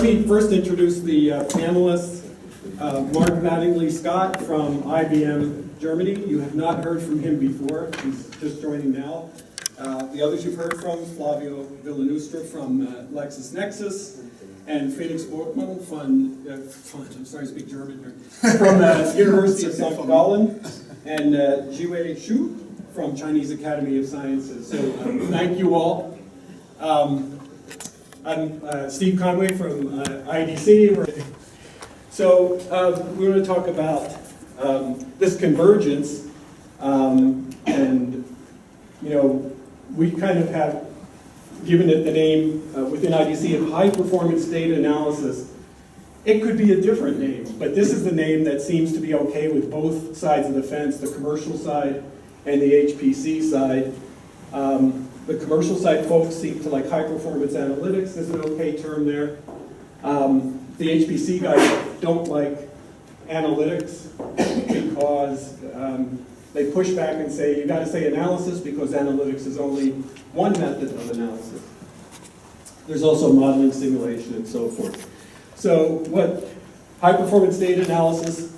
let me first introduce the panelists. Mark Mattingly Scott from IBM Germany. You have not heard from him before. He's just joining now. The others you've heard from, Flavio Villanustra from LexisNexis, and Felix Borgmann from, I'm sorry to speak German here, from the University of St. Gallen, and Jiwei Xu from Chinese Academy of Sciences. So thank you all. I'm Steve Conway from IDC. So we're going to talk about this convergence, and we kind of have given it the name within IDC of high performance data analysis. It could be a different name, but this is the name that seems to be okay with both sides of the fence, the commercial side and the HPC side. The commercial side folks seem to like high performance analytics is an okay term there. The HPC guys don't like analytics because they push back and say you got to say analysis because analytics is only one method of analysis. There's also modeling, simulation, and so forth. So what high performance data analysis,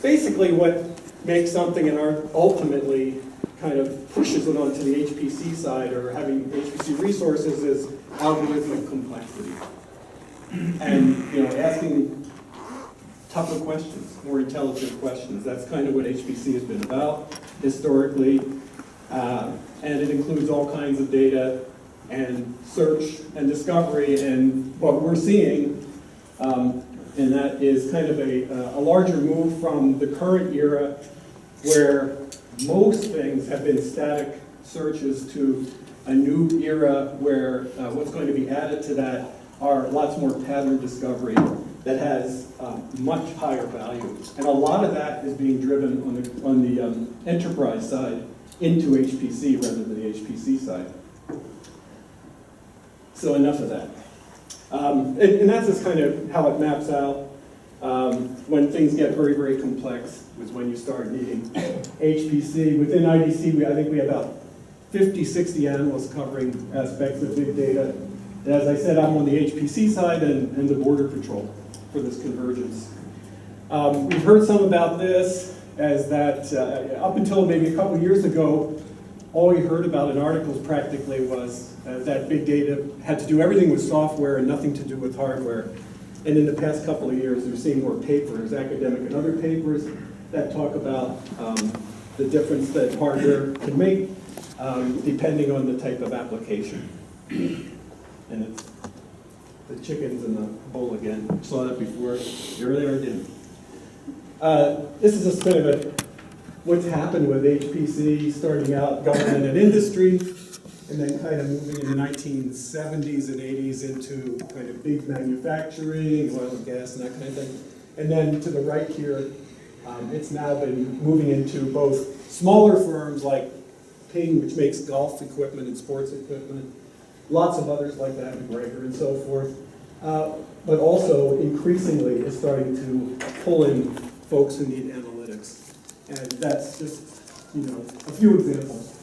basically what makes something and ultimately kind of pushes it onto the HPC side or having HPC resources is algorithmic complexity. And asking tougher questions, more intelligent questions. That's kind of what HPC has been about historically. And it includes all kinds of data and search and discovery. And what we're seeing, and that is kind of a larger move from the current era where most things have been static searches to a new era where what's going to be added to that are lots more pattern discovery that has much higher value. And a lot of that is being driven on the enterprise side into HPC rather than the HPC side. So enough of that. And that's just kind of how it maps out. When things get very, very complex is when you start needing HPC. Within IDC, I think we have about 50, 60 analysts covering aspects of big data. And as I said, I'm on the HPC side and the border patrol for this convergence. We've heard some about this as that up until maybe a couple years ago, all we heard about in articles practically was that big data had to do everything with software and nothing to do with hardware. And in the past couple of years, we're seeing more papers, academic and other papers, that talk about the difference that hardware can make depending on the type of application. And it's the chickens in the bowl again. Saw that before. You're there again. This is just kind of what's happened with HPC, starting out government and industry, and then kind of moving in the 1970s and 80s into kind of big manufacturing, oil and gas and that kind of thing. And then to the right here, it's now been moving into both smaller firms like Ping, which makes golf equipment and sports equipment, lots of others like that, McGregor and so forth, but also increasingly is starting to pull in folks who need analytics. And that's just, a few examples.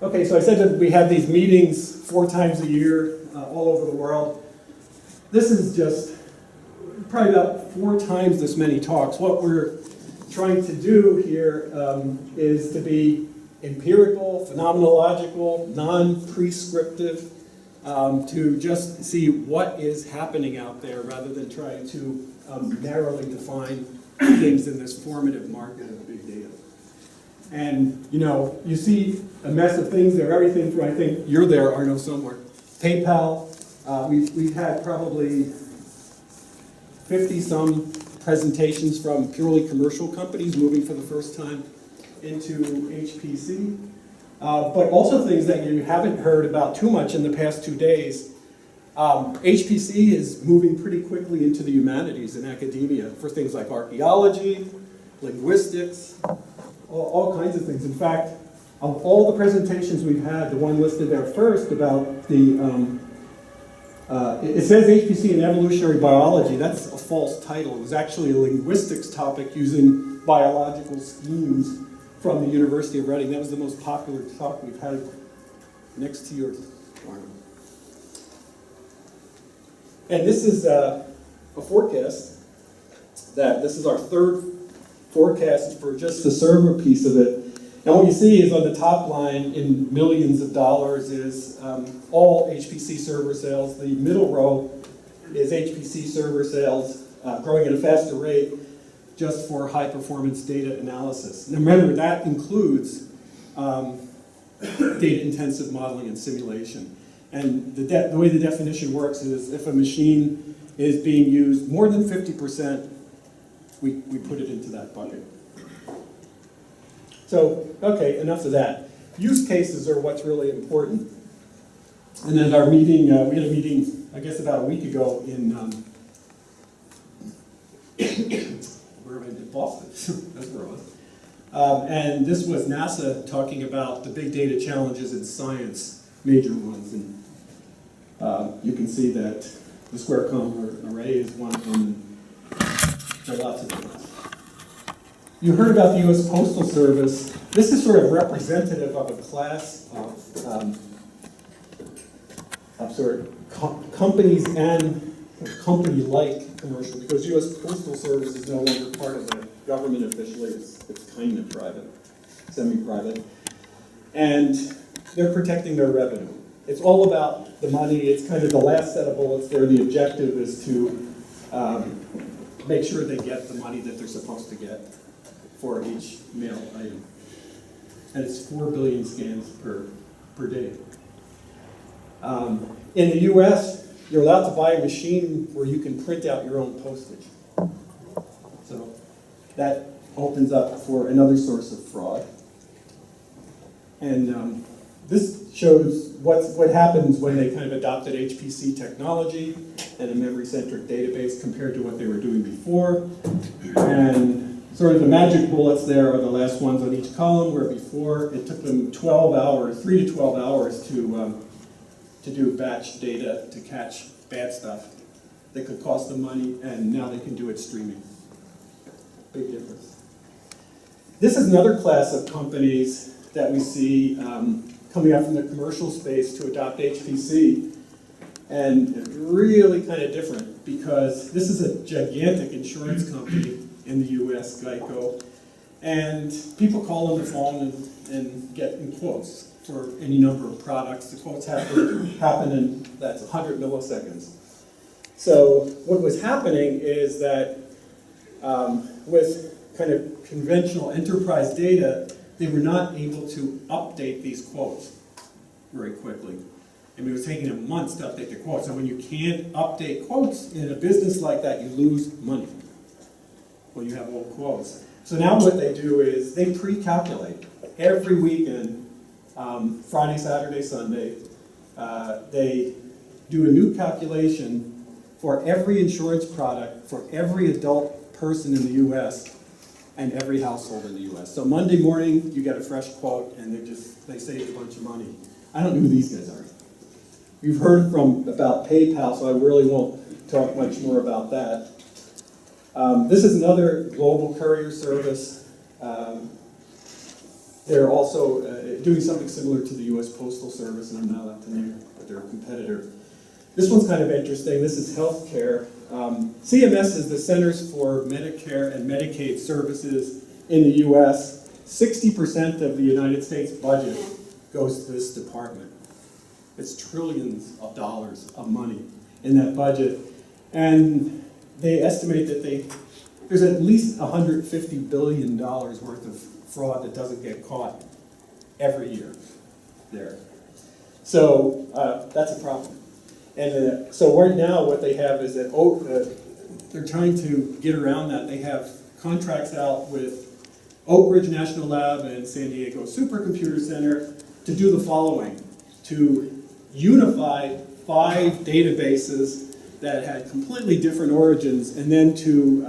Okay, so I said that we have these meetings 4 times a year all over the world. This is just probably about 4 times this many talks. What we're trying to do here is to be empirical, phenomenological, non-prescriptive, to just see what is happening out there rather than trying to narrowly define things in this formative market of big data. And, you see a mess of things there, everything from, I think you're there, Arno, somewhere. PayPal, we've had probably 50-some presentations from purely commercial companies moving for the first time into HPC, but also things that you haven't heard about too much in the past 2 days. HPC is moving pretty quickly into the humanities and academia for things like archaeology, linguistics, all kinds of things. In fact, of all the presentations we've had, the one listed there first about the, it says HPC in evolutionary biology. That's a false title. It was actually a linguistics topic using biological schemes from the University of Reading. That was the most popular talk we've had next to your arm. And this is a forecast that this is our third forecast for just the server piece of it. And what you see is on the top line in millions of dollars is all HPC server sales. The middle row is HPC server sales growing at a faster rate just for high performance data analysis. Now remember, that includes data intensive modeling and simulation. And the way the definition works is if a machine is being used more than 50%, we put it into that bucket. So, okay, enough of that. Use cases are what's really important. And at our meeting, we had a meeting, I guess about a week ago in, where am I, in Boston, that's where I was. And this was NASA talking about the big data challenges in science, major ones. And you can see that the square column array is one of them. There are lots of them. You heard about the US Postal Service. This is sort of representative of a class of sort of companies and company-like commercial, because US Postal Service is no longer part of the government officially. It's kind of private, semi-private. And they're protecting their revenue. It's all about the money. It's kind of the last set of bullets there. The objective is to make sure they get the money that they're supposed to get for each mail item. And it's 4 billion scans per day. In the US, you're allowed to buy a machine where you can print out your own postage. So that opens up for another source of fraud. And this shows what happens when they kind of adopted HPC technology and a memory-centric database compared to what they were doing before. And sort of the magic bullets there are the last ones on each column, where before it took them 12 hours, 3 to 12 hours to do batch data to catch bad stuff that could cost them money, and now they can do it streaming. Big difference. This is another class of companies that we see coming out from the commercial space to adopt HPC, and really kind of different because this is a gigantic insurance company in the US, Geico, and people call on the phone and get in quotes for any number of products. The quotes happen in, that's 100 milliseconds. So what was happening is that with kind of conventional enterprise data, they were not able to update these quotes very quickly. I mean, it was taking them months to update the quotes. So when you can't update quotes in a business like that, you lose money when you have old quotes. So now what they do is they pre-calculate every weekend, Friday, Saturday, Sunday. They do a new calculation for every insurance product for every adult person in the US and every household in the US. So Monday morning, you get a fresh quote, and they saved a bunch of money. I don't know who these guys are. You've heard about PayPal, so I really won't talk much more about that. This is another global courier service. They're also doing something similar to the US Postal Service, and I'm not allowed to name their competitor. This one's kind of interesting. This is healthcare. CMS is the Centers for Medicare and Medicaid Services in the US. 60% of the United States budget goes to this department. It's trillions of dollars of money in that budget. And they estimate that there's at least $150 billion worth of fraud that doesn't get caught every year there. So that's a problem. And so right now what they have is that they're trying to get around that. They have contracts out with Oak Ridge National Lab and San Diego Supercomputer Center to do the following: to unify 5 databases that had completely different origins, and then to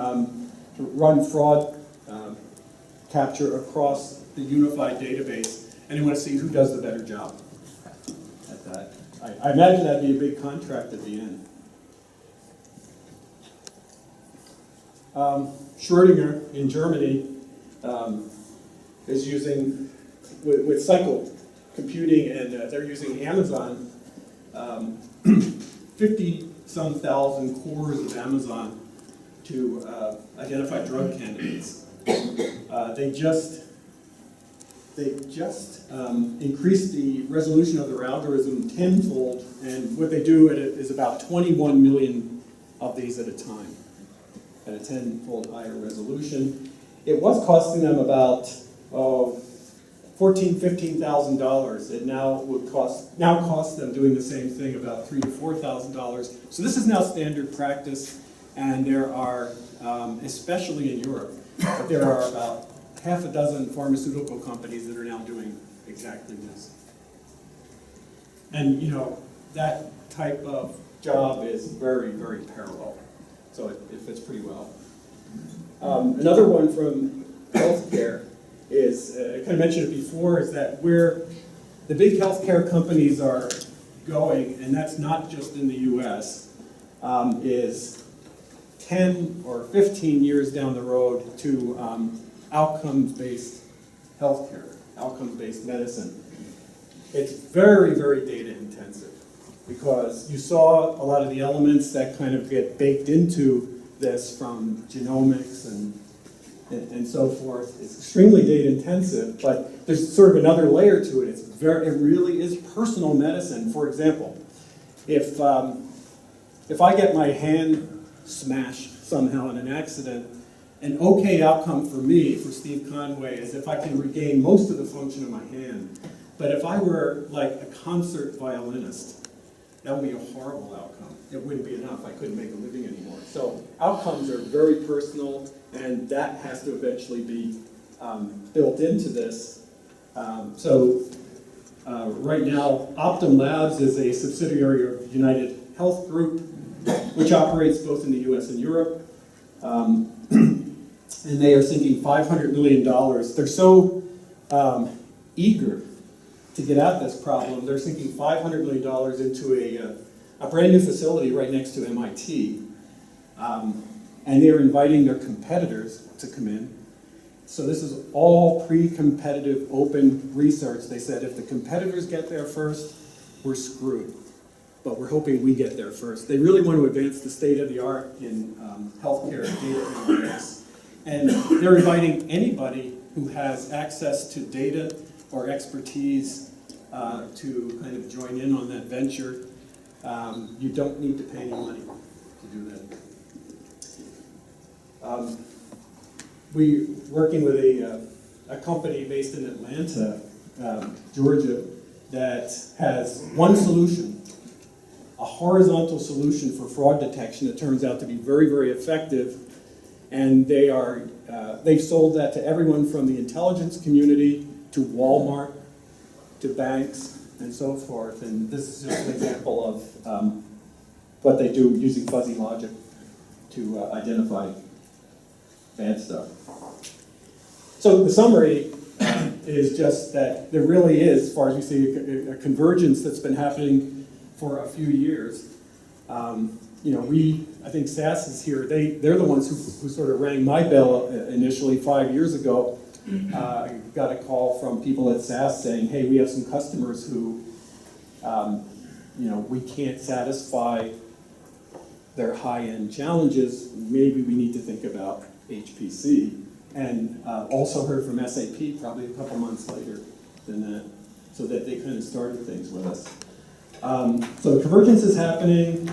run fraud capture across the unified database. And they want to see who does the better job at that. I imagine that'd be a big contract at the end. Schrodinger in Germany is using, with cycle computing, and they're using Amazon, 50 some thousand cores of Amazon to identify drug candidates. They just increased the resolution of their algorithm tenfold, and what they do is about 21 million of these at a time, at a tenfold higher resolution. It was costing them about $14,000–15,000. It now costs them doing the same thing about $3,000 to $4,000. So this is now standard practice, and there are, especially in Europe, there are about half a dozen pharmaceutical companies that are now doing exactly this. And you know, that type of job is very, very parallel. So it fits pretty well. Another one from healthcare is, I kind of mentioned it before, is that where the big healthcare companies are going, and that's not just in the US, is 10 or 15 years down the road to outcomes-based healthcare, outcomes-based medicine. It's very, very data intensive because you saw a lot of the elements that kind of get baked into this from genomics and so forth. It's extremely data intensive, but there's sort of another layer to it. It really is personal medicine. For example, if I get my hand smashed somehow in an accident, an okay outcome for me, for Steve Conway, is if I can regain most of the function of my hand. But if I were like a concert violinist, that would be a horrible outcome. It wouldn't be enough. I couldn't make a living anymore. So outcomes are very personal, and that has to eventually be built into this. Right now, Optum Labs is a subsidiary of United Health Group, which operates both in the US and Europe. And they are sinking $500 million. They're so eager to get at this problem, they're sinking $500 million into a brand new facility right next to MIT. And they're inviting their competitors to come in. So this is all pre-competitive open research. They said if the competitors get there first, we're screwed. But we're hoping we get there first. They really want to advance the state of the art in healthcare and data analytics. And they're inviting anybody who has access to data or expertise to kind of join in on that venture. You don't need to pay any money to do that. We're working with a company based in Atlanta, Georgia, that has one solution, a horizontal solution for fraud detection that turns out to be very, very effective. And they've sold that to everyone from the intelligence community to Walmart to banks and so forth. And this is just an example of what they do using fuzzy logic to identify bad stuff. So the summary is just that there really is, as far as we see, a convergence that's been happening for a few years. You know, I think SAS is here. They're the ones who sort of rang my bell initially 5 years ago. I got a call from people at SAS saying, hey, we have some customers who, you know, we can't satisfy their high-end challenges. Maybe we need to think about HPC. And also heard from SAP probably a couple months later than that, so that they kind of started things with us. So convergence is happening.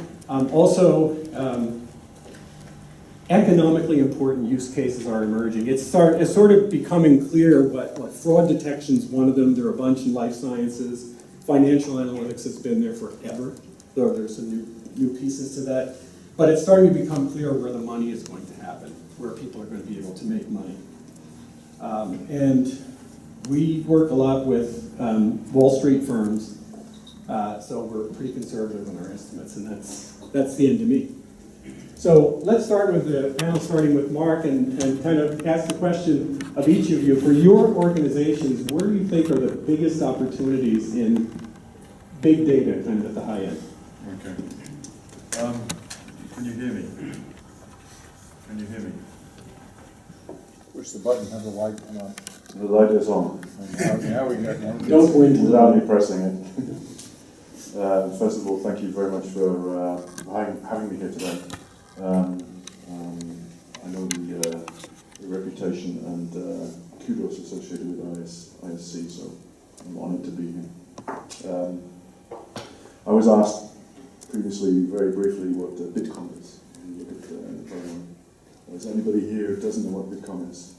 Economically important use cases are emerging. It's sort of becoming clear what fraud detection is one of them. There are a bunch in life sciences. Financial analytics has been there forever, though there's some new pieces to that. But it's starting to become clear where the money is going to happen, where people are going to be able to make money. And we work a lot with Wall Street firms. So we're pretty conservative in our estimates, and that's the end to me. So let's start with the panel, starting with Mark, and kind of ask the question of each of you. For your organizations, where do you think are the biggest opportunities in big data, kind of at the high end? Okay. Can you hear me? Can you hear me? Push the button, have the light come on. The light is on. Now we got one. Don't go into Without me pressing it. First of all, thank you very much for having me here today. I know the reputation and kudos associated with ISC, so I'm honoured to be here. I was asked previously, very briefly, what Bitcoin is. You look at the program. Is anybody here who doesn't know what Bitcoin is?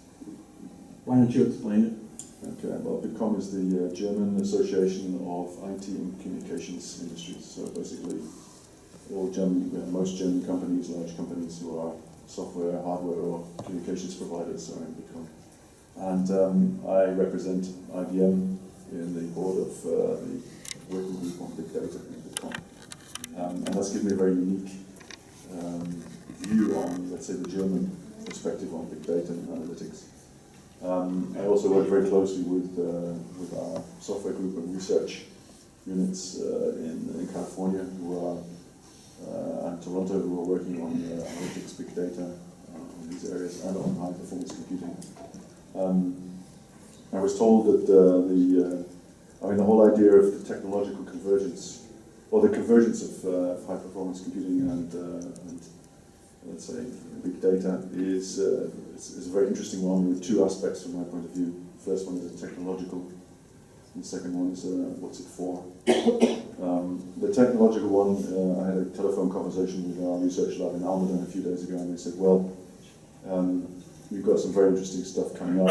Why don't you explain it? Okay, well, Bitkom is the German Association of IT and Communications Industries. So basically, most German companies, large companies who are software, hardware, or communications providers are in Bitkom. And I represent IBM in the board of the working group on big data in Bitkom. And that's given me a very unique view on, let's say, the German perspective on big data and analytics. I also work very closely with our software group and research units in California and Toronto who are working on analytics, big data in these areas and on high performance computing. I was told that the whole idea of the technological convergence, or the convergence of high performance computing and let's say big data is a very interesting one with two aspects from my point of view. First one is a technological, and the second one is what's it for. The technological one, I had a telephone conversation with our research lab in Almaden a few days ago, and they said, well, we've got some very interesting stuff coming up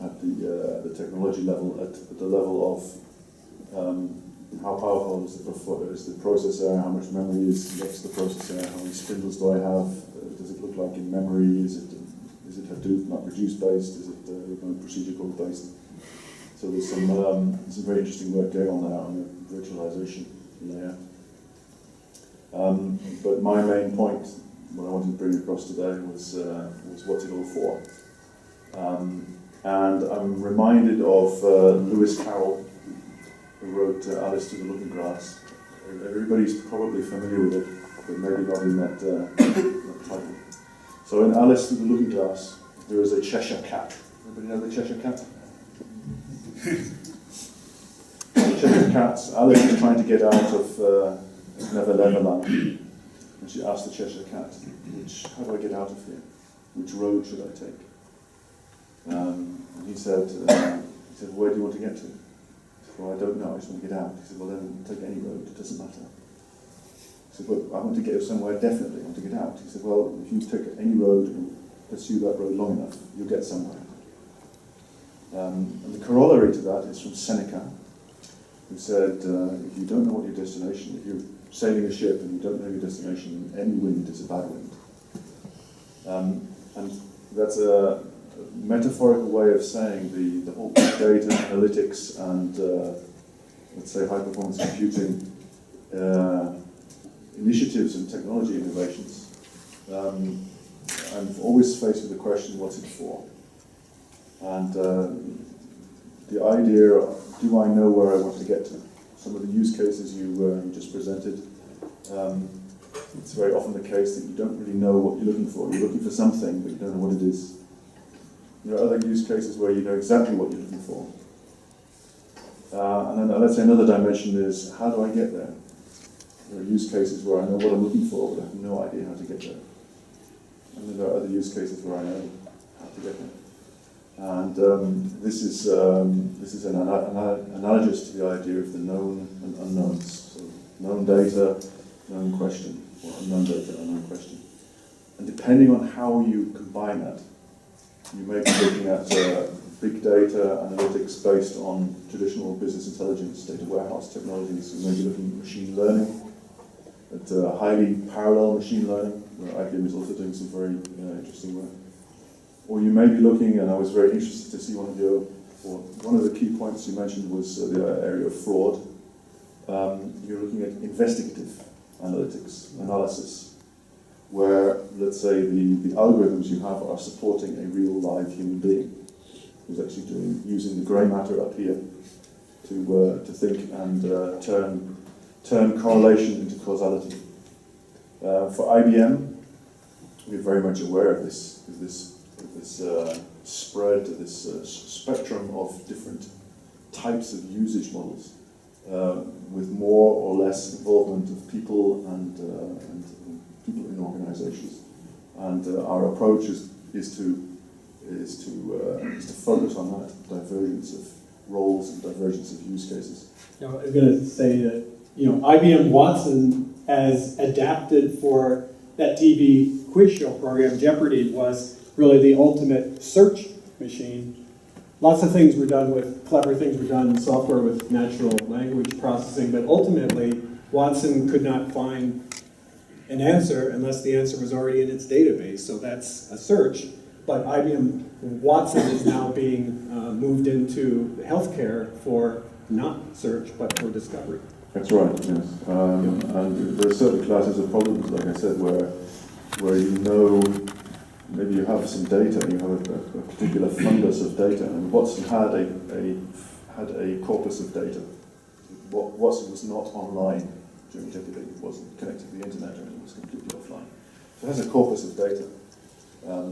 at the technology level, at the level of how powerful is the processor, how much memory is next to the processor, how many spindles do I have, does it look like in memory, is it Hadoop, not reduce based, is it procedure code based? So there's some very interesting work going on there on the virtualization layer. But my main point, what I wanted to bring across today was what's it all for? And I'm reminded of Lewis Carroll, who wrote Alice Through the Looking Glass. Everybody's probably familiar with it, but maybe not in that title. So in Alice Through the Looking Glass, there is a Cheshire Cat. Everybody know the Cheshire Cat? Cheshire Cat, Alice is trying to get out of Neverland, and she asked the Cheshire Cat, how do I get out of here? Which road should I take? And he said, where do you want to get to? Well, I don't know, I just want to get out. He said, well then take any road, it doesn't matter. He said, well, I want to get somewhere definitely, I want to get out. He said, well, if you take any road and pursue that road long enough, you'll get somewhere. And the corollary to that is from Seneca, who said, if you don't know what your destination, if you're sailing a ship and you don't know your destination, any wind is a bad wind. And that's a metaphorical way of saying the whole big data, analytics, and let's say high performance computing initiatives and technology innovations. I'm always faced with the question, what's it for? And the idea, do I know where I want to get to? Some of the use cases you just presented, it's very often the case that you don't really know what you're looking for. You're looking for something, but you don't know what it is. There are other use cases where you know exactly what you're looking for. And then let's say another dimension is, how do I get there? There are use cases where I know what I'm looking for, but I have no idea how to get there. And then there are other use cases where I know how to get there. And this is an analogous to the idea of the known and unknowns. So known data, known question, or unknown data, unknown question. And depending on how you combine that, you may be looking at big data analytics based on traditional business intelligence, data warehouse technologies. You may be looking at machine learning, at highly parallel machine learning, where IBM is also doing some very interesting work. Or you may be looking, and I was very interested to see one of the key points you mentioned was the area of fraud. You're looking at investigative analysis, where, let's say, the algorithms you have are supporting a real live human being who's actually using the grey matter up here to think and turn correlation into causality. For IBM, we're very much aware of this spread, this spectrum of different types of usage models. with more or less involvement of people and people in organizations. And our approach is to focus on that divergence of roles and divergence of use cases. I was going to say that, IBM Watson, as adapted for that TV quiz show program, Jeopardy, was really the ultimate search machine. Lots of things were done clever things were done in software with natural language processing, but ultimately, Watson could not find an answer unless the answer was already in its database. So that's a search. But IBM Watson is now being moved into healthcare for not search, but for discovery. That's right, yes. And there are certain classes of problems, like I said, where maybe you have some data, you have a particular fundus of data, and Watson had a corpus of data. Watson was not online during Jeopardy, it wasn't connected to the internet, and it was completely offline. So it has a corpus of data.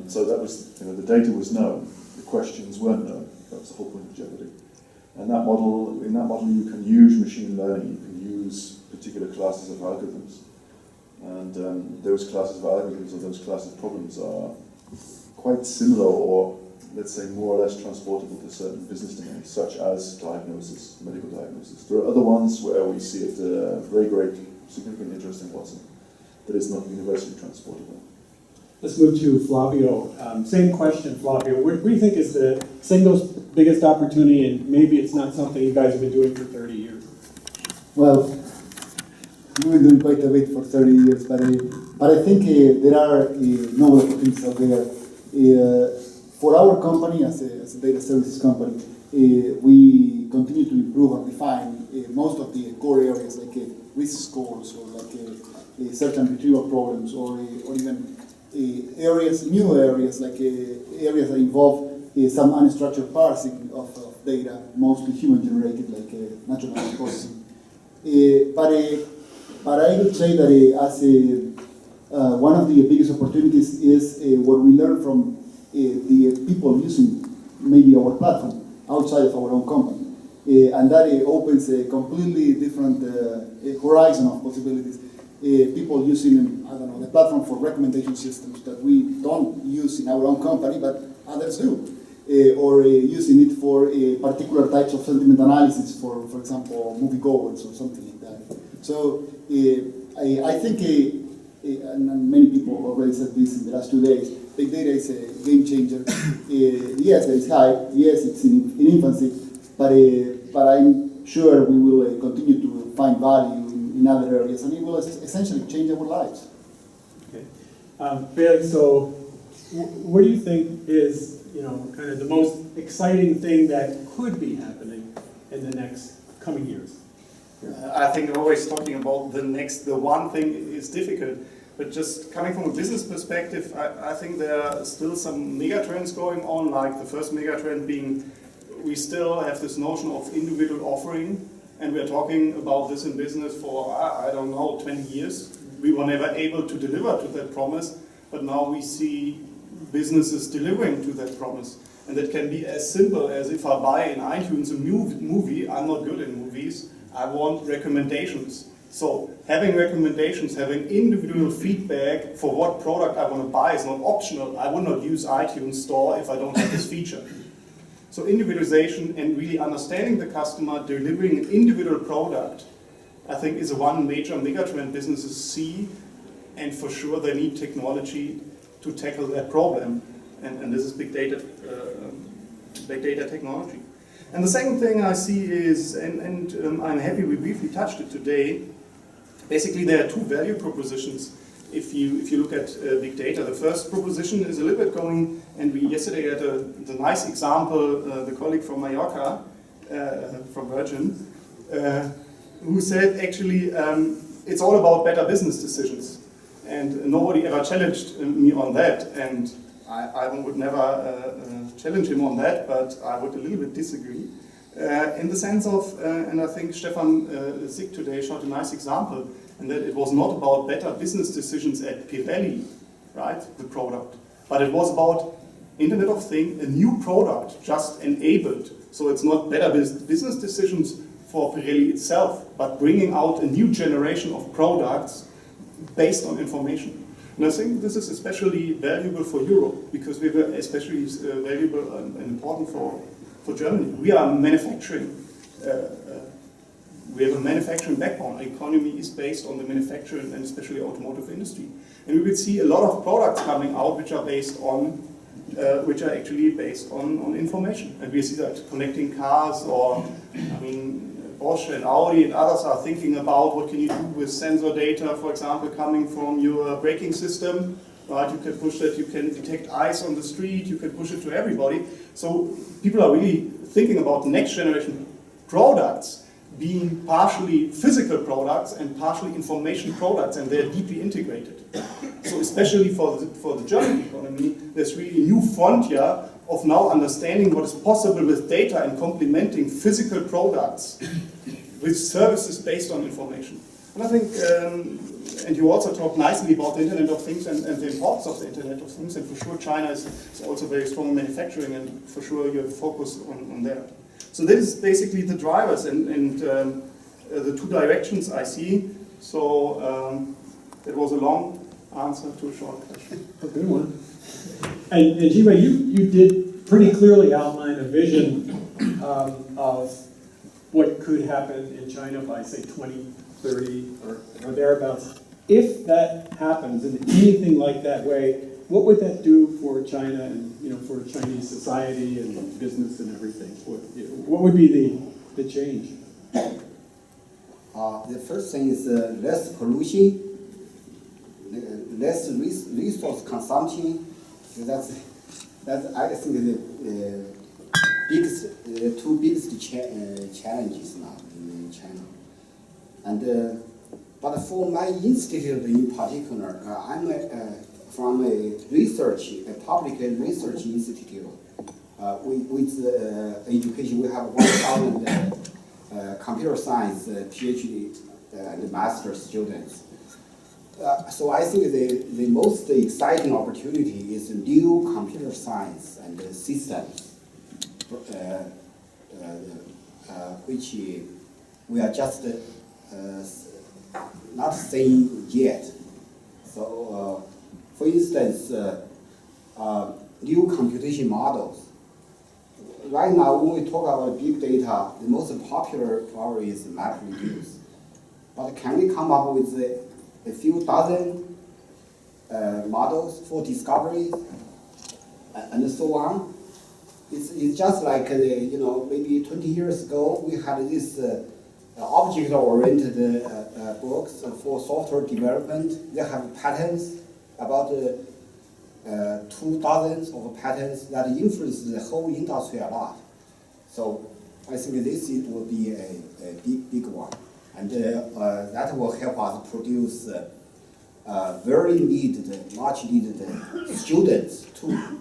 So that was, the data was known, the questions weren't known. That was the whole point of Jeopardy. And in that model, you can use machine learning, you can use particular classes of algorithms. And those classes of algorithms or those classes of problems are quite similar, or let's say more or less transportable to certain business domains, such as diagnosis, medical diagnosis. There are other ones where we see it very great, significant interest in Watson that is not universally transportable. Let's move to Flavio. Same question, Flavio. What do you think is the single biggest opportunity, and maybe it's not something you guys have been doing for 30 years? Well, we've been doing quite a bit for 30 years, but I think there are novel opportunities out there. For our company, as a data services company, we continue to improve and define most of the core areas like risk scores or like search and retrieval problems, or even new areas like areas that involve some unstructured parsing of data, mostly human-generated, like natural language processing. But I would say that as one of the biggest opportunities is what we learn from the people using maybe our platform outside of our own company. And that opens a completely different horizon of possibilities. People using, the platform for recommendation systems that we don't use in our own company, but others do. Or using it for particular types of sentiment analysis, for example, moviegoers or something like that. So I think, and many people already said this in the last 2 days, big data is a game changer. Yes, there is hype. Yes, it's in infancy, but I'm sure we will continue to find value in other areas, and it will essentially change our lives. Okay. Felix, so what do you think is, kind of the most exciting thing that could be happening in the next coming years? I think always talking about the one thing is difficult, but just coming from a business perspective, I think there are still some megatrends going on, like the first megatrend being we still have this notion of individual offering, and we're talking about this in business for, 20 years. We were never able to deliver to that promise, but now we see businesses delivering to that promise. And that can be as simple as if I buy in iTunes a movie, I'm not good in movies, I want recommendations. So having recommendations, having individual feedback for what product I want to buy is not optional. I will not use iTunes Store if I don't have this feature. So individualization and really understanding the customer, delivering an individual product, I think is one major megatrend businesses see, and for sure they need technology to tackle that problem. And this is big data technology. And the second thing I see is, and I'm happy we briefly touched it today, basically there are two value propositions if you look at big data. The first proposition is a little bit going, and we yesterday had the nice example, the colleague from Mallorca, from Virgin, who said actually it's all about better business decisions. And nobody ever challenged me on that, and I would never challenge him on that, but I would a little bit disagree. In the sense of, and I think Stefan Sick today showed a nice example, and that it was not about better business decisions at Pirelli, right, the product, but it was about Internet of Things, a new product just enabled. So it's not better business decisions for Pirelli itself, but bringing out a new generation of products based on information. And I think this is especially valuable for Europe, because we were especially valuable and important for Germany. We are manufacturing. We have a manufacturing backbone. Our economy is based on the manufacturing and especially automotive industry. And we will see a lot of products coming out which are based on, which are actually based on information. And we see that connecting cars, or I mean, Porsche and Audi and others are thinking about what can you do with sensor data, for example, coming from your braking system. Right? You can push that, you can detect ice on the street, you can push it to everybody. So people are really thinking about next generation products being partially physical products and partially information products, and they're deeply integrated. So especially for the German economy, there's really a new frontier of now understanding what is possible with data and complementing physical products with services based on information. And I think, and you also talked nicely about the Internet of Things and the importance of the Internet of Things, and for sure China is also very strong in manufacturing, and for sure you have a focus on that. So that is basically the drivers and the two directions I see. So it was a long answer to a short question. A good one. And Jiwei, you did pretty clearly outline a vision of what could happen in China by, say, 2030 or thereabouts. If that happens in anything like that way, what would that do for China and for Chinese society and business and everything? What would be the change? The first thing is less pollution, less resource consumption. That's I think the two biggest challenges now in China. And but for my institute in particular, I'm from a public research institute. With education, we have 1,000 computer science PhD and master students. So I think the most exciting opportunity is new computer science and systems, which we are just not seeing yet. So, for instance, new computation models. Right now, when we talk about big data, the most popular probably is MapReduce. But can we come up with a few dozen models for discovery and so on? It's just like, maybe 20 years ago, we had this object-oriented books for software development. They have patents, about 2,000 of patents that influence the whole industry a lot. So I think this will be a big one. And that will help us produce very much needed students too,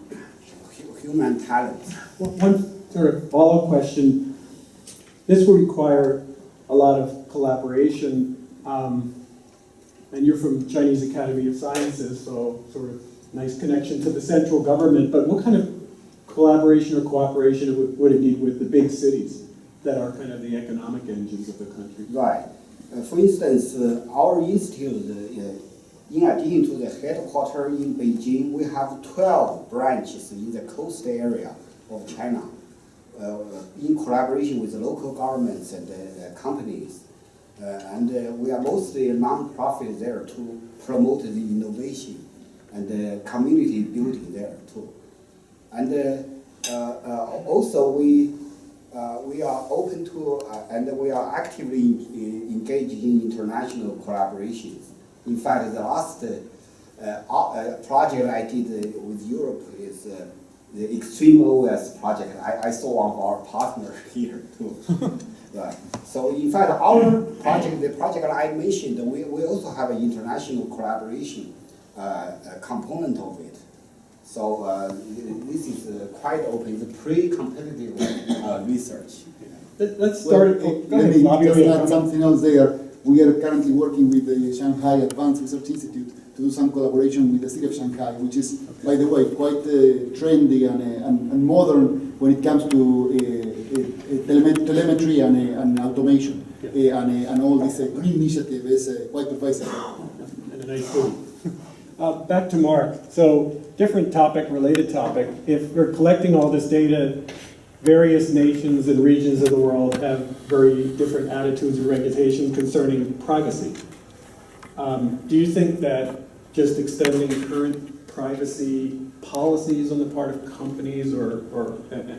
human talent. Well, one sort of follow-up question. This will require a lot of collaboration, and you're from Chinese Academy of Sciences, so sort of nice connection to the central government, but what kind of collaboration or cooperation would it need with the big cities that are kind of the economic engines of the country? Right. For instance, our institute, in addition to the headquarters in Beijing, we have 12 branches in the coast area of China, in collaboration with the local governments and companies. And we are mostly a non-profit there to promote the innovation and community building there too. And also we are open to and we are actively engaged in international collaborations. In fact, the last project I did with Europe is the Extreme OS project. I saw one of our partners here too. Right. So in fact, our project, the project I mentioned, we also have an international collaboration component of it. So this is quite open. It's pre-competitive research. Let's start. Let me just add something else there. We are currently working with the Shanghai Advanced Research Institute to do some collaboration with the city of Shanghai, which is, by the way, quite trendy and modern when it comes to telemetry and automation. And all this green initiative is quite pervasive. And a nice food. Back to Mark. So, different topic, related topic. If we're collecting all this data, various nations and regions of the world have very different attitudes and reputations concerning privacy. Do you think that just extending current privacy policies on the part of companies or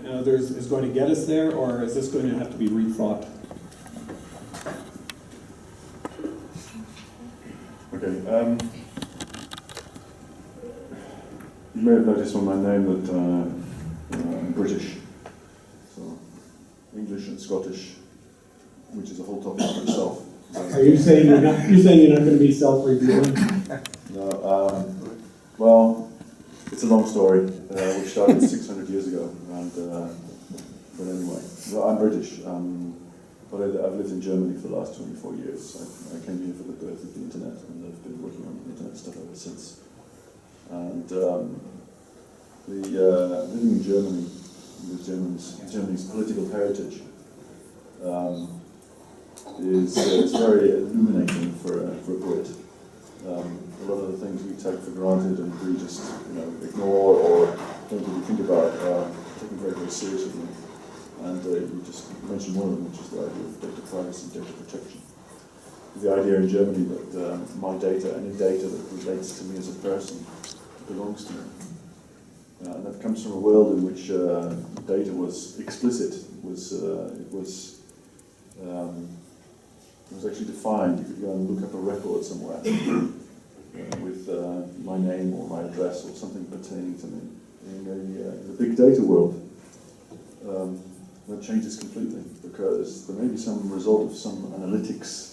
others is going to get us there, or is this going to have to be rethought? Okay. You may have noticed from my name that I'm British. So English and Scottish, which is a whole topic for itself. Are you saying you're not going to be self-revealing? No. Well, it's a long story, which started 600 years ago. But anyway, well, I'm British, but I've lived in Germany for the last 24 years. I came here for the birth of the internet, and I've been working on internet stuff ever since. And living in Germany, with Germany's political heritage, is very illuminating for a Brit. A lot of the things we take for granted and we just ignore or don't really think about are taken very, very seriously. And you just mentioned one of them, which is the idea of data privacy, data protection. The idea in Germany that my data, any data that relates to me as a person, belongs to me. And that comes from a world in which data was explicit. It was actually defined. You could go and look up a record somewhere with my name or my address or something pertaining to me. In the big data world, that changes completely, because there may be some result of some analytics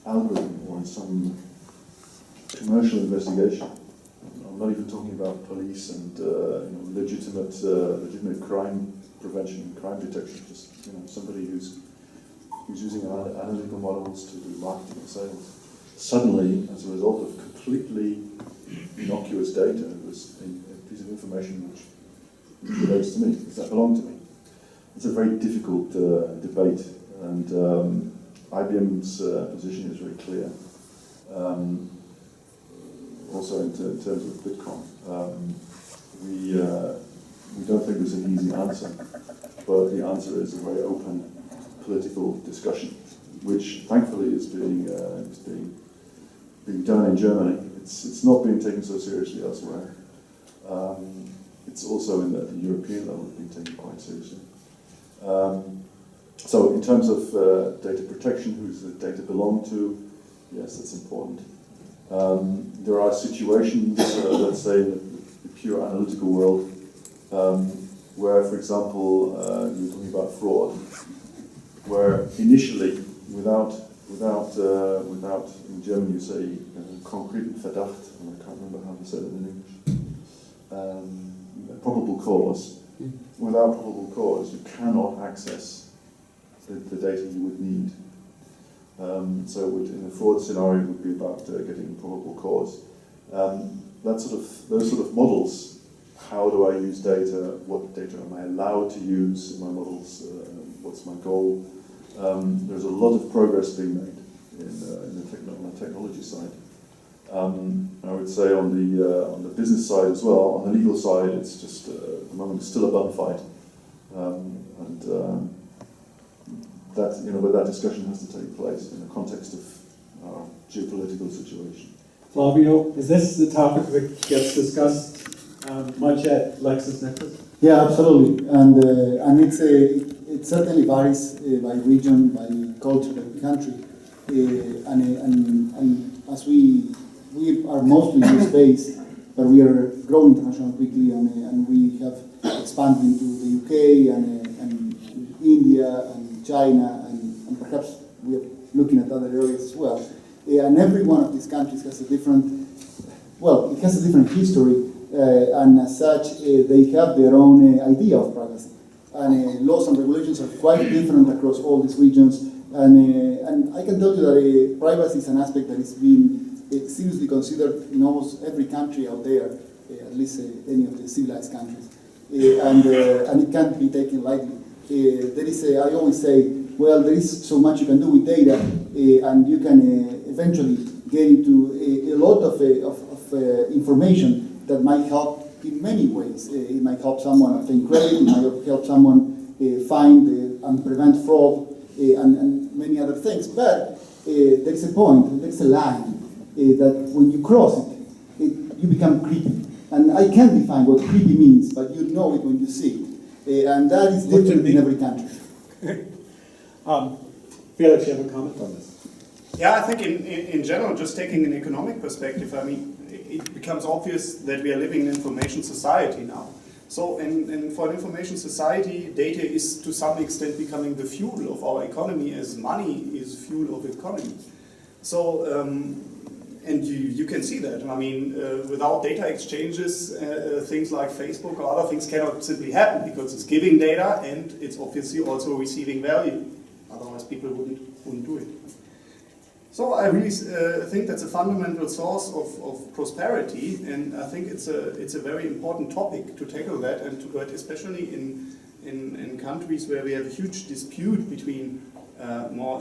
algorithm or some commercial investigation. I'm not even talking about police and legitimate crime prevention and crime detection. Just somebody who's using analytical models to do marketing and sales. Suddenly, as a result of completely innocuous data, it was a piece of information which relates to me. Does that belong to me? It's a very difficult debate, and IBM's position is very clear. Also in terms of Bitcoin, we don't think there's an easy answer, but the answer is a very open political discussion, which thankfully is being done in Germany. It's not being taken so seriously elsewhere. It's also at the European level being taken quite seriously. So in terms of data protection, who does the data belong to? Yes, that's important. There are situations, let's say in the pure analytical world, where, for example, you're talking about fraud, where initially, without in German you say concrete Verdacht, and I can't remember how to say that in English, probable cause. Without probable cause, you cannot access the data you would need. So in a fraud scenario, it would be about getting probable cause. Those sort of models. How do I use data? What data am I allowed to use in my models? What's my goal? There's a lot of progress being made on the technology side. I would say on the business side as well. On the legal side, it's just at the moment it's still a bun fight, but that discussion has to take place in the context of our geopolitical situation. Flavio, is this the topic that gets discussed much at LexisNexis? Yeah, absolutely, and it certainly varies by region, by culture, by country, and as we are mostly US-based, but we are growing internationally quickly, and we have expanded into the UK and India and China, and perhaps we are looking at other areas as well. And every one of these countries has a different history, and as such, they have their own idea of privacy. And laws and regulations are quite different across all these regions. And I can tell you that privacy is an aspect that is being seriously considered in almost every country out there, at least any of the civilized countries. And it can't be taken lightly. there is I always say, well, there is so much you can do with data, and you can eventually get into a lot of information that might help in many ways. It might help someone obtain credit, it might help someone find and prevent fraud, and many other things. But there is a point, there is a line that when you cross it, you become creepy. And I can't define what creepy means, but you know it when you see it. And that is different in every country. Felix, you have a comment on this? Yeah, I think in general, just taking an economic perspective, I mean, it becomes obvious that we are living in an information society now. So for an information society, data is to some extent becoming the fuel of our economy as money is fuel of economy. So, and you can see that. I mean, without data exchanges, things like Facebook or other things cannot simply happen because it's giving data and it's obviously also receiving value. Otherwise people wouldn't do it. So I really think that's a fundamental source of prosperity, and I think it's a very important topic to tackle that and to do it, especially in countries where we have a huge dispute between more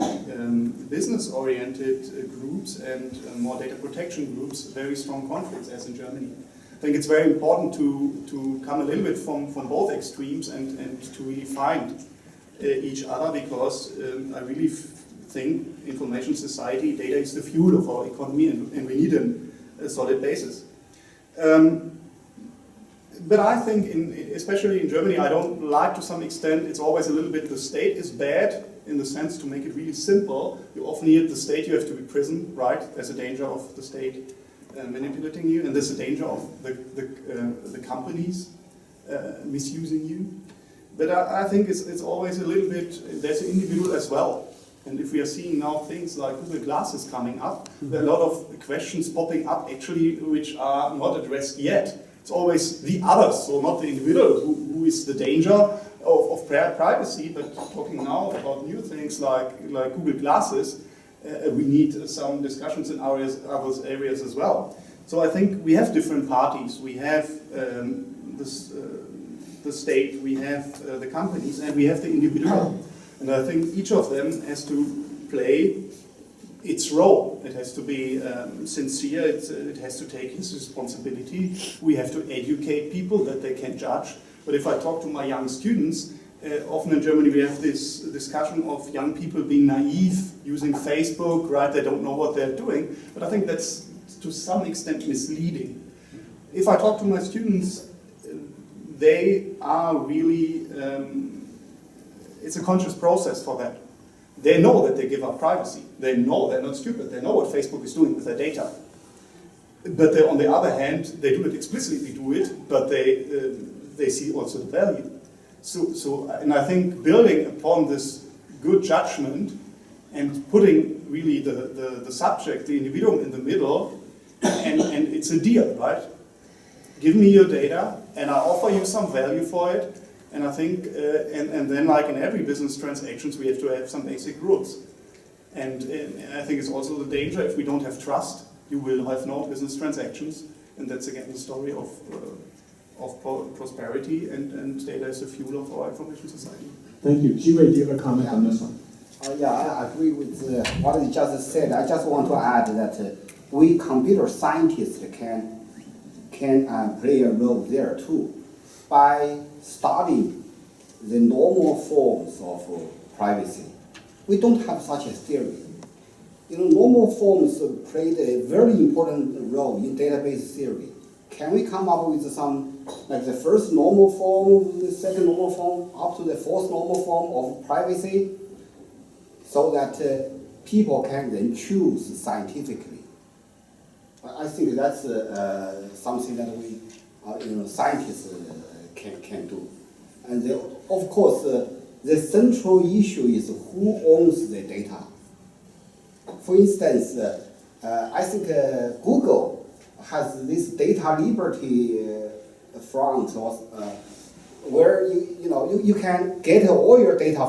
business-oriented groups and more data protection groups, very strong conflicts as in Germany. I think it's very important to come a little bit from both extremes and to really find each other, because I really think information society, data is the fuel of our economy, and we need a solid basis. But I think, especially in Germany, I don't like to some extent, it's always a little bit the state is bad in the sense to make it really simple. You often hear the state, you have to be prison, right? There's a danger of the state manipulating you, and there's a danger of the companies misusing you. But I think it's always a little bit, there's an individual as well. And if we are seeing now things like Google Glasses coming up, there are a lot of questions popping up actually which are not addressed yet. It's always the others, so not the individual who is the danger of privacy, but talking now about new things like Google Glasses, we need some discussions in other areas as well. So I think we have different parties. We have the state, we have the companies, and we have the individual. And I think each of them has to play its role. It has to be sincere, it has to take its responsibility. We have to educate people that they can judge. But if I talk to my young students, often in Germany we have this discussion of young people being naive, using Facebook, right? They don't know what they're doing. But I think that's to some extent misleading. If I talk to my students, they are really, it's a conscious process for them. They know that they give up privacy. They know they're not stupid. They know what Facebook is doing with their data. But on the other hand, they do it explicitly, but they see also the value. So, and I think building upon this good judgment and putting really the subject, the individual in the middle, and it's a deal, right? Give me your data, and I offer you some value for it. And I think, and then like in every business transactions, we have to have some basic rules. And I think it's also the danger, if we don't have trust, you will have no business transactions. And that's again the story of prosperity, and data is the fuel of our information society. Thank you. Jiwei, do you have a comment on this one? Yeah, I agree with what you just said. I just want to add that we computer scientists can play a role there too. By studying the normal forms of privacy, we don't have such a theory. You know, normal forms played a very important role in database theory. Can we come up with some, like the first normal form, the second normal form, up to the fourth normal form of privacy, so that people can then choose scientifically? I think that's something that we, scientists can do. And of course, the central issue is who owns the data. For instance, I think Google has this data liberty front, where you can get all your data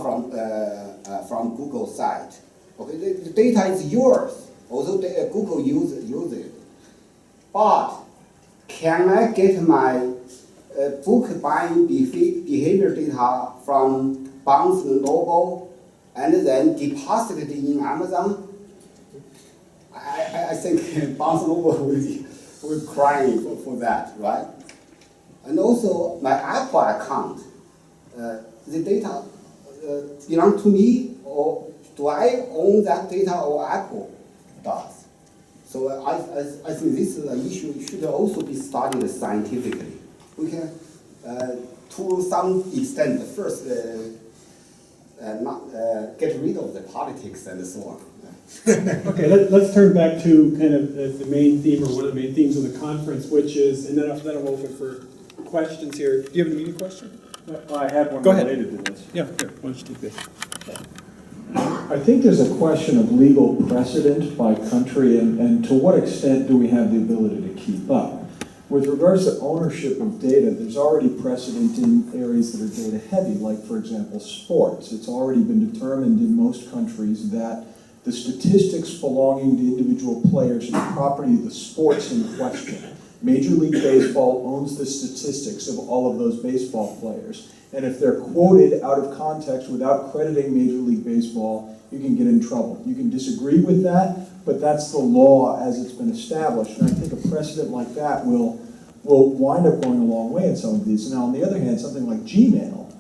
from Google site. Okay, the data is yours, although Google use it. But can I get my book buying behavior data from bounce the logo, and then deposit it in Amazon, I think bounce logo will cry for that, right? And also my Apple account, the data belong to me, or do I own that data, or Apple does? So I think this is an issue should also be studied scientifically. We can, to some extent, first not get rid of the politics and so on. Okay, let's turn back to kind of the main theme, or one of the main themes of the conference, which is, and then I'm open for questions here. Do you have an immediate question? I had one Go ahead. related to this. Yeah, here, why don't you take this? I think there's a question of legal precedent by country, and to what extent do we have the ability to keep up? With regards to ownership of data, there's already precedent in areas that are data heavy, like for example sports. It's already been determined in most countries that the statistics belonging to individual players are the property of the sports in question. Major League Baseball owns the statistics of all of those baseball players. And if they're quoted out of context without crediting Major League Baseball, you can get in trouble. You can disagree with that, but that's the law as it's been established. And I think a precedent like that will wind up going a long way in some of these. Now, on the other hand, something like Gmail,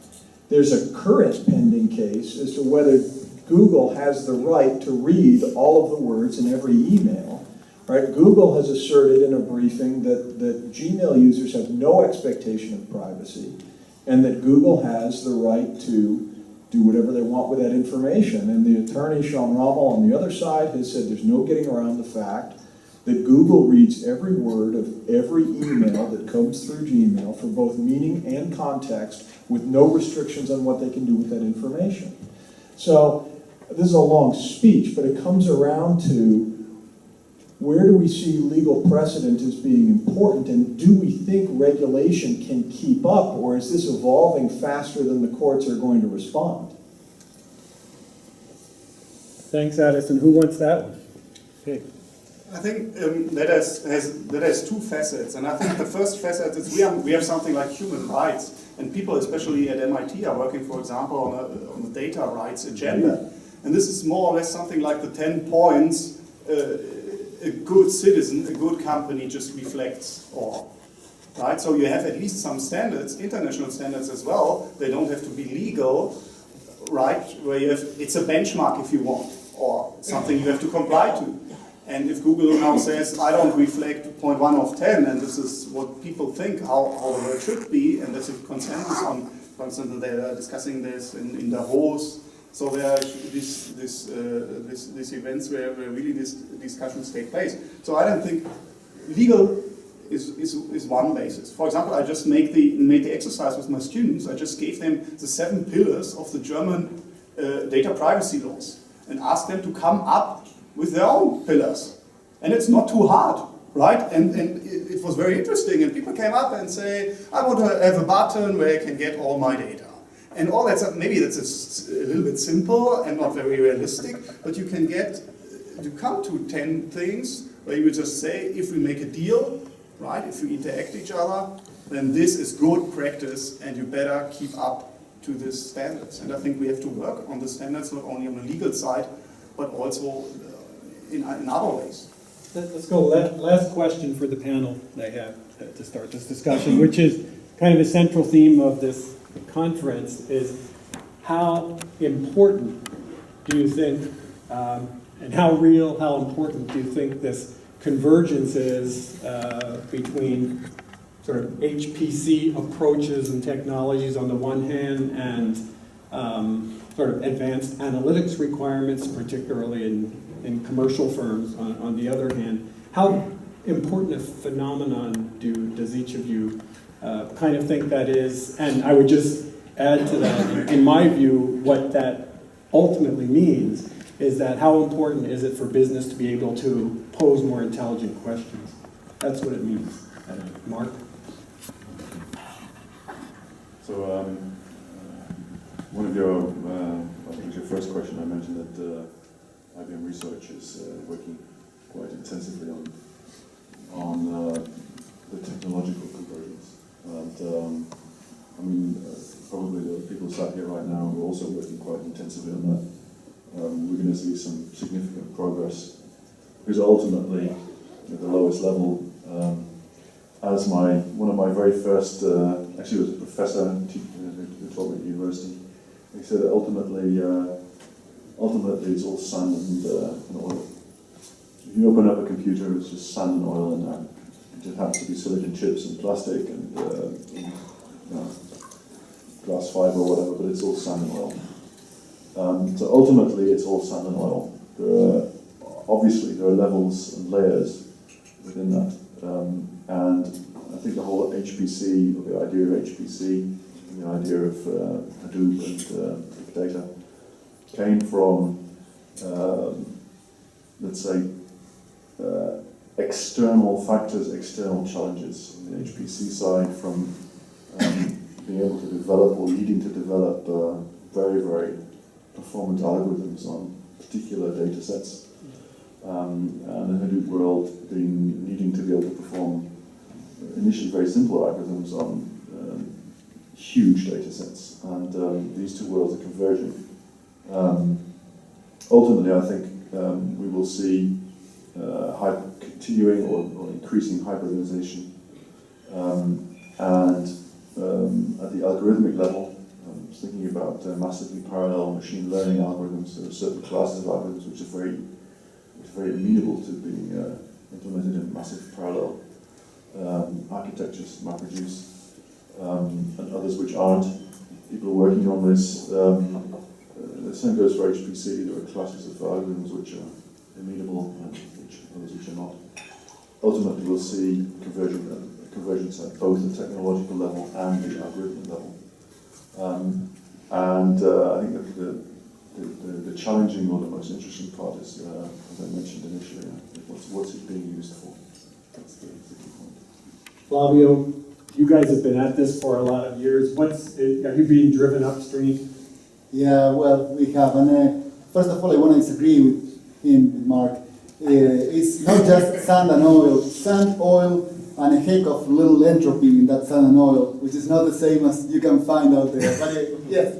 there's a current pending case as to whether Google has the right to read all of the words in every email. Right? Google has asserted in a briefing that Gmail users have no expectation of privacy, and that Google has the right to do whatever they want with that information. And the attorney, Sean Rommel, on the other side has said there's no getting around the fact that Google reads every word of every email that comes through Gmail for both meaning and context, with no restrictions on what they can do with that information. So this is a long speech, but it comes around to, where do we see legal precedent as being important, and do we think regulation can keep up, or is this evolving faster than the courts are going to respond? Thanks, Addison. Who wants that one? Okay. I think that has two facets, and I think the first facet is we have something like human rights, and people, especially at MIT, are working, for example, on the data rights agenda, and this is more or less something like the 10 points a good citizen, a good company just reflects all, right? So you have at least some standards, international standards as well. They don't have to be legal, right? Where you have, it's a benchmark if you want, or something you have to comply to. And if Google now says, I don't reflect 0.1 of 10, and this is what people think how the world should be, and there's a consensus on, for instance, they're discussing this in Davos. So there are these events where really these discussions take place. So I don't think legal is one basis. For example, I just made the exercise with my students. I just gave them the 7 pillars of the German data privacy laws and asked them to come up with their own pillars. And it's not too hard, right? And it was very interesting. And people came up and say, I want to have a button where I can get all my data. And all that, maybe that's a little bit simple and not very realistic, but you can come to 10 things where you would just say, if we make a deal, right, if we interact each other, then this is good practice and you better keep up to these standards. And I think we have to work on the standards, not only on the legal side, but also in other ways. Let's go, last question for the panel they have to start this discussion, which is kind of a central theme of this conference, is how important do you think, and how real, how important do you think this convergence is between sort of HPC approaches and technologies on the one hand, and sort of advanced analytics requirements, particularly in commercial firms on the other hand? How important a phenomenon does each of you kind of think that is? And I would just add to that, in my view, what that ultimately means is that how important is it for business to be able to pose more intelligent questions? That's what it means. Mark? So one of your, I think it was your first question, I mentioned that IBM Research is working quite intensively on the technological convergence. And I mean, probably the people sat here right now, we're also working quite intensively on that. We're going to see some significant progress, because ultimately, at the lowest level, as one of my very first, actually it was a professor who taught me at university, he said that ultimately it's all sand and oil. If you open up a computer, it's just sand and oil in there. It just happens to be silicon chips and plastic and glass fiber or whatever, but it's all sand and oil. So ultimately, it's all sand and oil. Obviously, there are levels and layers within that. And I think the whole HPC, or the idea of HPC, the idea of Hadoop and big data, came from, let's say, external factors, external challenges. On the HPC side, from being able to develop or needing to develop very, very performant algorithms on particular data sets. And the Hadoop world needing to be able to perform initially very simple algorithms on huge data sets. And these two worlds are converging. Ultimately, I think we will see continuing or increasing hybridization. And at the algorithmic level, I was thinking about massively parallel machine learning algorithms. There are certain classes of algorithms which are very amenable to being implemented in massive parallel architectures, MapReduce, and others which aren't. People are working on this. The same goes for HPC. There are classes of algorithms which are amenable and others which are not. Ultimately, we'll see convergence at both the technological level and the algorithmic level. I think that the challenging or the most interesting part is, as I mentioned initially, what's it being used for? That's the key point. Flavio, you guys have been at this for a lot of years. Are you being driven upstream? Yeah, well, we have. And first of all, I want to disagree with him, Mark. It's not just sand and oil. Sand, oil, and a heck of little entropy in that sand and oil, which is not the same as you can find out there. But yes,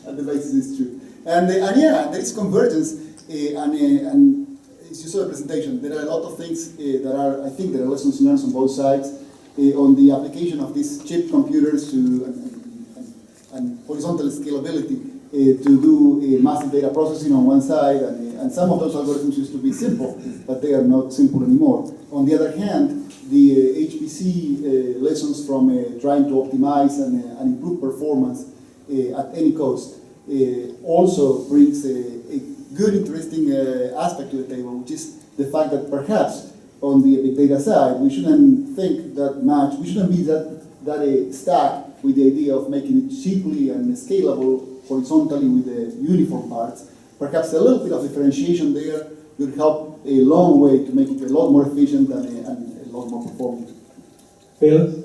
at the basis is true. And yeah, there is convergence, and as you saw the presentation, there are a lot of things I think there are lessons learned on both sides on the application of these chip computers and horizontal scalability to do massive data processing on one side, and some of those algorithms used to be simple, but they are not simple anymore. On the other hand, the HPC lessons from trying to optimize and improve performance at any cost also brings a good, interesting aspect to the table, which is the fact that perhaps on the big data side, we shouldn't think that much, we shouldn't be that stuck with the idea of making it cheaply and scalable horizontally with the uniform parts. Perhaps a little bit of differentiation there would help a long way to make it a lot more efficient and a lot more performant. Felix?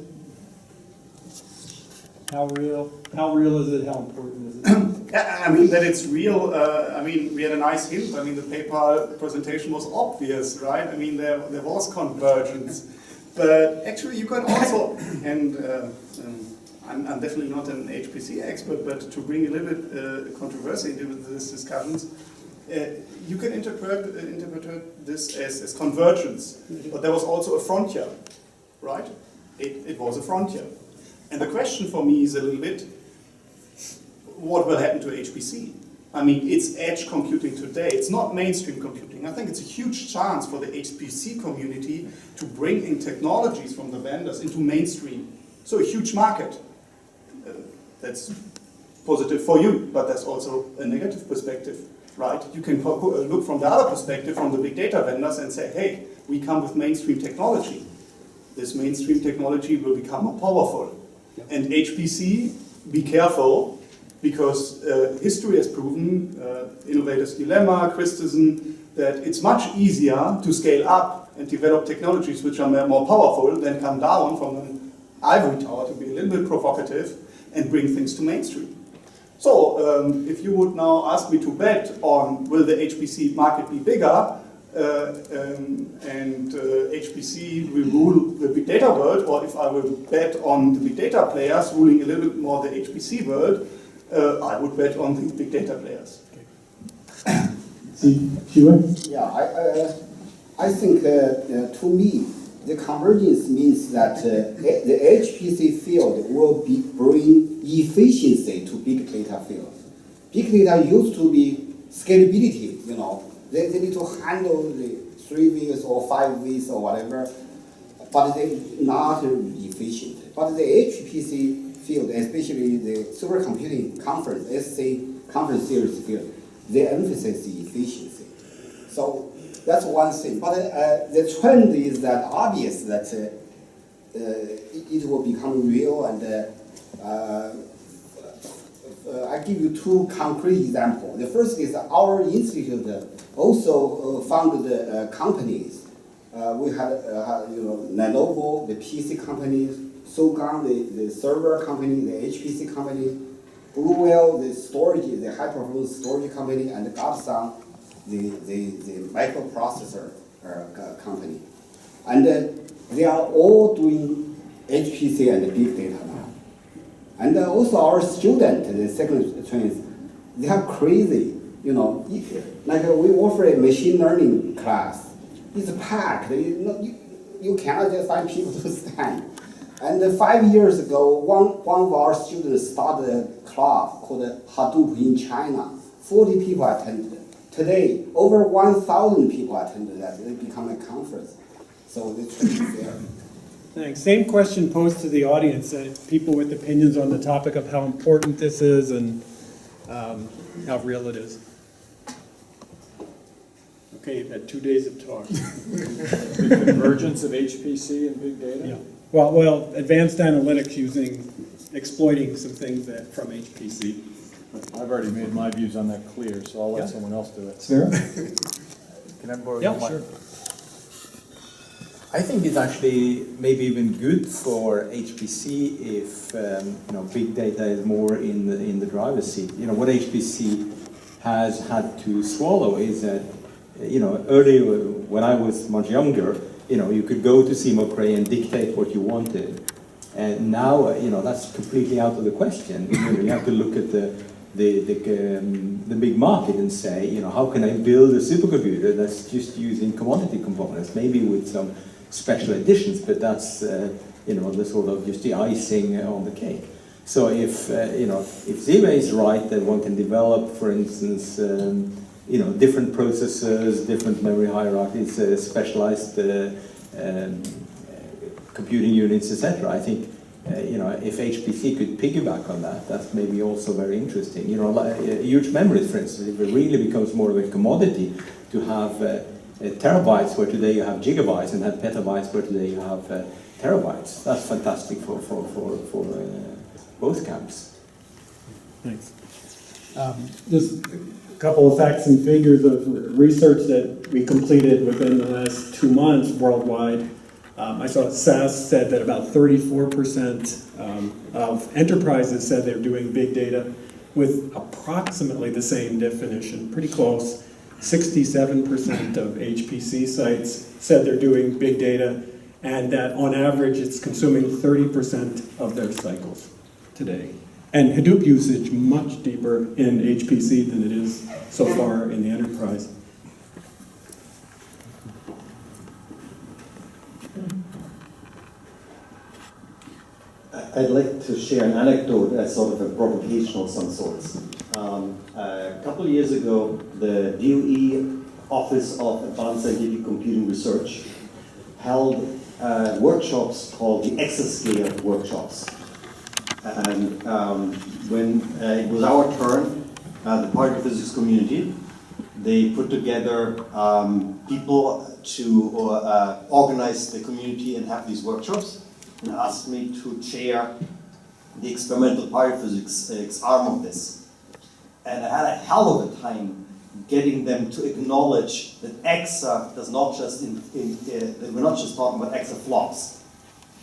How real is it? How important is it? Yeah, I mean that it's real. I mean, we had a nice hint. I mean, the PayPal presentation was obvious, right? I mean, there was convergence, but actually you can also, and I'm definitely not an HPC expert, but to bring a little bit controversy into this discussions, you can interpret this as convergence, but there was also a frontier, right? It was a frontier. And the question for me is a little bit, what will happen to HPC? I mean, it's edge computing today. It's not mainstream computing. I think it's a huge chance for the HPC community to bring in technologies from the vendors into mainstream. So a huge market. That's positive for you, but there's also a negative perspective, right? You can look from the other perspective, from the big data vendors, and say, hey, we come with mainstream technology. This mainstream technology will become more powerful. And HPC, be careful, because history has proven, Innovator's Dilemma, Christensen, that it's much easier to scale up and develop technologies which are more powerful than come down from an ivory tower, to be a little bit provocative, and bring things to mainstream. So if you would now ask me to bet on will the HPC market be bigger, and HPC will rule the big data world, or if I will bet on the big data players ruling a little bit more the HPC world, I would bet on the big data players. Sheila? I think to me, the convergence means that the HPC field will bring efficiency to big data field. Big data used to be scalability, you know. They need to handle the 3 Vs or 5 Vs or whatever, but they not efficient. But the HPC field, especially the supercomputing conference, SC conference series field, they emphasize the efficiency. So that's one thing. But the trend is that obvious that it will become real, and I give you 2 concrete examples. The first is our institute also founded companies. We had Lenovo, the PC company, Sogang, the server company, the HPC company, Bluewell, the storage, the high performance storage company, and Gapsang, the microprocessor company. And they are all doing HPC and big data now. And also our students, the second trends, they are crazy. You know, like we offer a machine learning class. It's packed. You cannot just find people to stand. And 5 years ago, one of our students started a club called Hadoop in China. 40 people attended. Today, over 1,000 people attended that. It become a conference. So the trend is there. Thanks. Same question posed to the audience, people with opinions on the topic of how important this is and how real it is. Okay, you've had 2 days of talk. The convergence of HPC and big data? Yeah. Well, advanced analytics exploiting some things from HPC. I've already made my views on that clear, so I'll let Yeah. someone else do it. Sarah? Can I borrow Yeah, your mic? sure. I think it's actually maybe even good for HPC if big data is more in the driver's seat. You know what HPC has had to swallow is that earlier when I was much younger, you could go to Seymour Cray and dictate what you wanted, and now that's completely out of the question. You have to look at the big market and say, how can I build a supercomputer that's just using commodity components, maybe with some special additions, but that's the sort of just the icing on the cake. So if Ziva is right, that one can develop, for instance, different processors, different memory hierarchies, specialized computing units, etc. I think if HPC could piggyback on that, that's maybe also very interesting. Huge memories, for instance, if it really becomes more of a commodity to have terabytes where today you have gigabytes, and have petabytes where today you have terabytes. That's fantastic for both camps. Thanks. Just a couple of facts and figures of research that we completed within the last 2 months worldwide. I saw SAS said that about 34% of enterprises said they're doing big data with approximately the same definition, pretty close. 67% of HPC sites said they're doing big data, and that on average it's consuming 30% of their cycles today. And Hadoop usage much deeper in HPC than it is so far in the enterprise. I'd like to share an anecdote as sort of a provocation of some sorts. A couple of years ago, the DOE Office of Advanced Scientific Computing Research held workshops called the Exosphere Workshops. And when it was our turn, the particle physics community, they put together people to organize the community and have these workshops, and asked me to chair the experimental particle physics arm of this. And I had a hell of a time getting them to acknowledge that EXA does not just, we're not just talking about exaflops.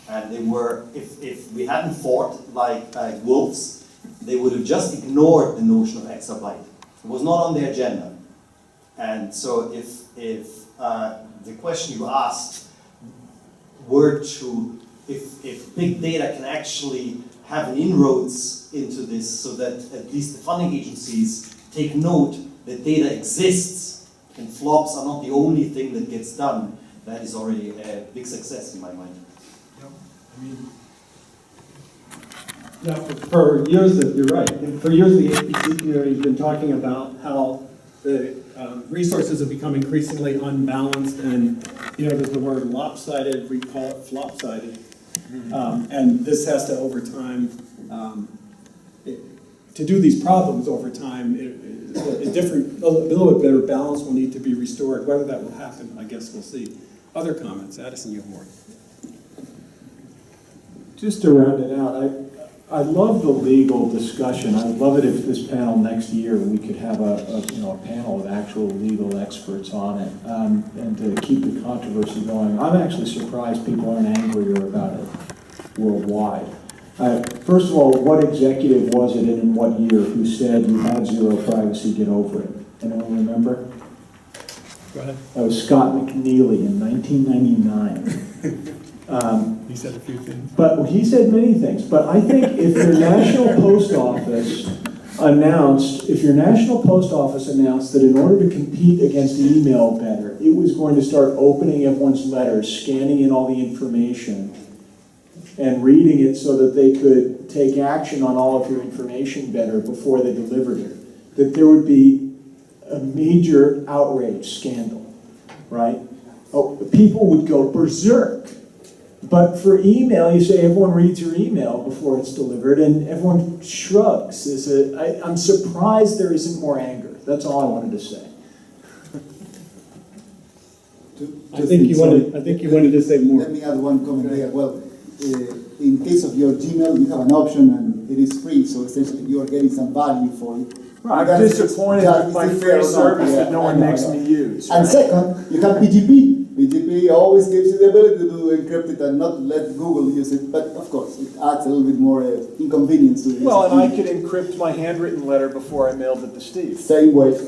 And they were, if we hadn't fought like wolves, they would have just ignored the notion of exabyte. It was not on their agenda. And so if the question you asked were to, if big data can actually have inroads into this so that at least the funding agencies take note that data exists and flops are not the only thing that gets done, that is already a big success in my mind. Yeah, for years, you're right. For years, the HPC community has been talking about how the resources have become increasingly unbalanced, and there's the word lopsided. We call it flopsided, and this has to over time to do these problems over time. A little bit better balance will need to be restored. Whether that will happen, I guess we'll see. Other comments, Addison, you have more. Just to round it out, I love the legal discussion. I would love it if this panel next year, we could have a panel of actual legal experts on it, and to keep the controversy going. I'm actually surprised people aren't angrier about it worldwide. First of all, what executive was it and in what year who said you had zero privacy, get over it? Anyone remember? Go ahead. That was Scott McNeely in 1999. He said a few things. But he said many things. But I think if your national post office announced that in order to compete against email better, it was going to start opening everyone's letters, scanning in all the information, and reading it so that they could take action on all of your information better before they delivered it, that there would be a major outrage scandal, right? Oh, people would go berserk. But for email, you say everyone reads your email before it's delivered, and everyone shrugs. I'm surprised there isn't more anger. That's all I wanted to say. I think you wanted to say more. Let me add one comment there. Well, in case of your Gmail, you have an option and it is free, so essentially you are getting some value for it. I'm disappointed with my free service that no one makes me use. And second, you have PGP. PGP always gives you the ability to encrypt it and not let Google use it, but of course, it adds a little bit more inconvenience to it. Well, and I could encrypt my handwritten letter before I mailed it to Steve. Same way.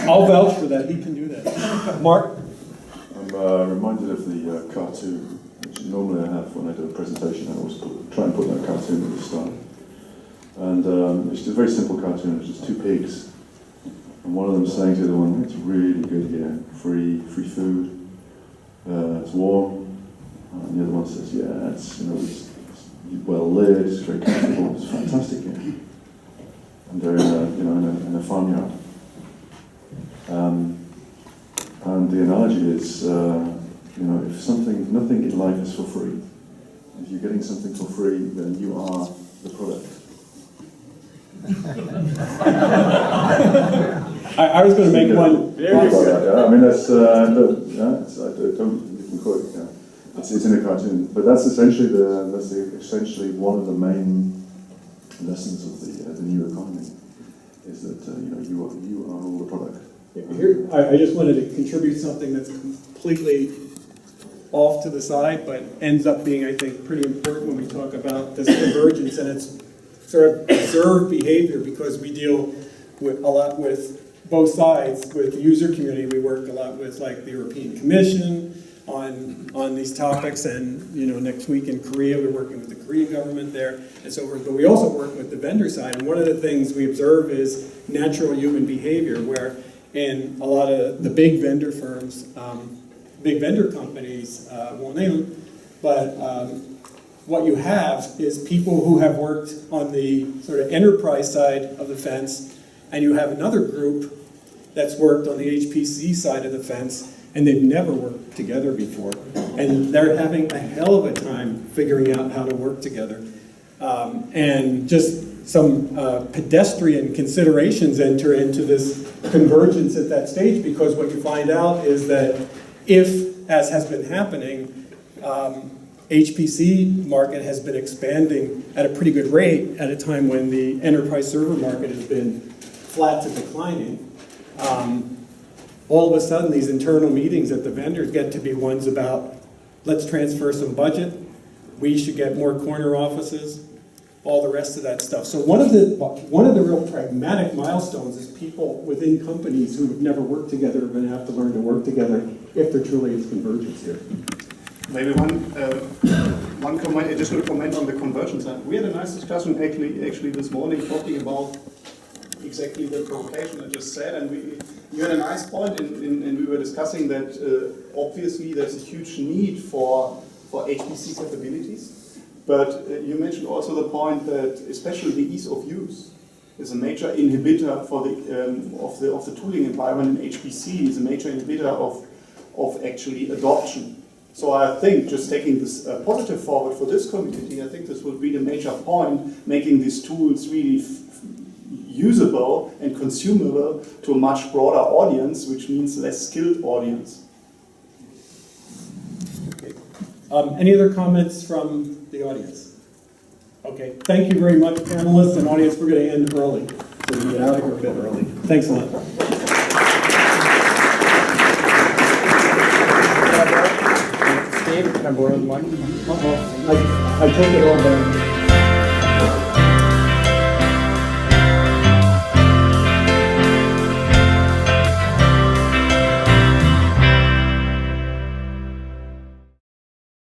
I'll vouch for that. He can do that. Mark? I'm reminded of the cartoon, which normally I have when I do a presentation. I always try and put that cartoon at the start. And it's a very simple cartoon. It's just two pigs. And one of them saying to the other one, it's really good here, free food, it's warm. And the other one says, yeah, it's well lit, it's very comfortable, it's fantastic here. And they're in a farmyard. And the analogy is, if nothing in life is for free. If you're getting something for free, then you are the product. I was going to make one. I mean, that's I don't you can quote it. Yeah. It's in a cartoon, but that's essentially one of the main lessons of the new economy, is that you are all the product. Here, I just wanted to contribute something that's completely off to the side, but ends up being, I think, pretty important when we talk about this convergence, and it's sort of observed behavior, because we deal a lot with both sides. With the user community, we work a lot with like the European Commission on these topics, and next week in Korea, we're working with the Korean government there, and so but we also work with the vendor side, and one of the things we observe is natural human behavior, where in a lot of the big vendor firms, big vendor companies, won't name them, but what you have is people who have worked on the sort of enterprise side of the fence, and you have another group that's worked on the HPC side of the fence, and they've never worked together before. And they're having a hell of a time figuring out how to work together. And just some pedestrian considerations enter into this convergence at that stage, because what you find out is that if, as has been happening, HPC market has been expanding at a pretty good rate at a time when the enterprise server market has been flat to declining. All of a sudden, these internal meetings at the vendors get to be ones about, let's transfer some budget, we should get more corner offices, all the rest of that stuff. So one of the real pragmatic milestones is people within companies who have never worked together are going to have to learn to work together if there truly is convergence here. Maybe one one additional comment on the convergence side. We had a nice discussion actually this morning talking about exactly the provocation I just said, and you had a nice point, and we were discussing that obviously there's a huge need for HPC capabilities, but you mentioned also the point that especially the ease of use is a major inhibitor for of the tooling environment in HPC, is a major inhibitor of actually adoption. So I think just taking this positive forward for this community, I think this would be the major point, making these tools really usable and consumable to a much broader audience, which means less skilled audience. Okay. Any other comments from the audience? Okay, thank you very much, panelists and audience. We're going to end early, so we can get out of here a bit early. Thanks a lot. Dave, can I borrow the mic? I take it all down.